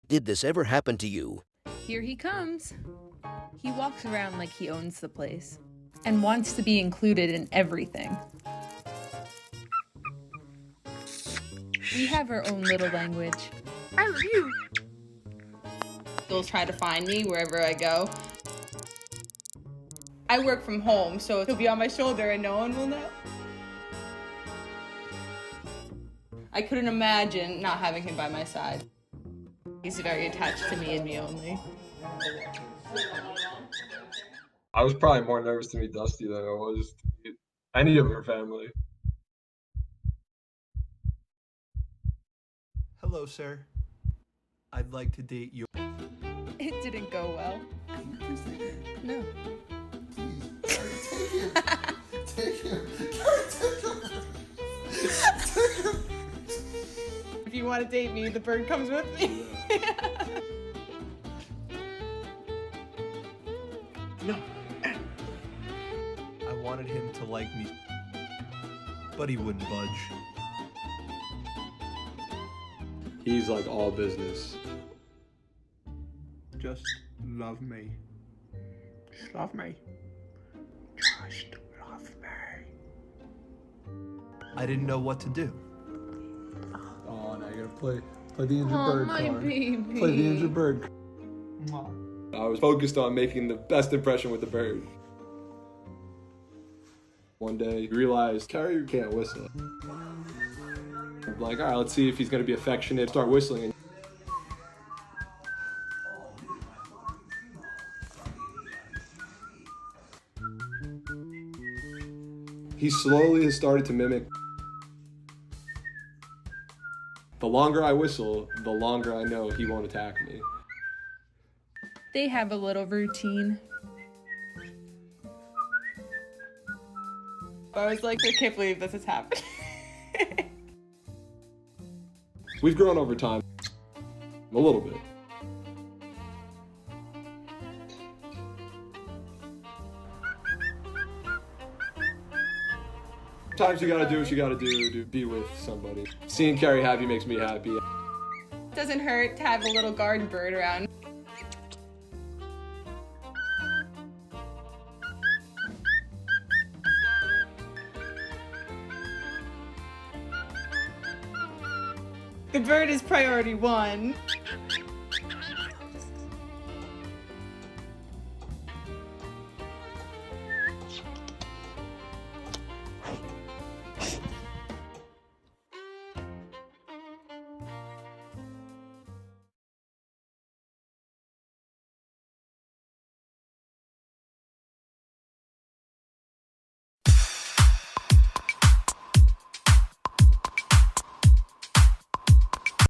Did this ever happen to you? Here he comes. He walks around like he owns the place and wants to be included in everything. We have our own little language. I love you. He'll try to find me wherever I go. I work from home, so he'll be on my shoulder and no one will know. I couldn't imagine not having him by my side. He's very attached to me and me only. I was probably more nervous to meet Dusty than I was to meet any of her family. Hello, sir. I'd like to date you. It didn't go well. No. Take him. If you want to date me, the bird comes with me. No. I wanted him to like me, but he wouldn't budge. He's like all business. Just love me. Just love me. Just love me. I didn't know what to do. Oh, now you're gonna play the injured bird my card. baby. Play the injured bird. I was focused on making the best impression with the bird. One day, you realized Carrie can't whistle. I'm like, all right, let's see if he's gonna be affectionate. Start whistling. He slowly has started to mimic. The longer I whistle, the longer I know he won't attack me. They have a little routine. I was like, I can't believe this has happened. We've grown over time. A little bit. Sometimes you gotta do what you gotta do to be with somebody. Seeing Carrie happy makes me happy. Doesn't hurt to have a little garden bird around. The bird is priority one.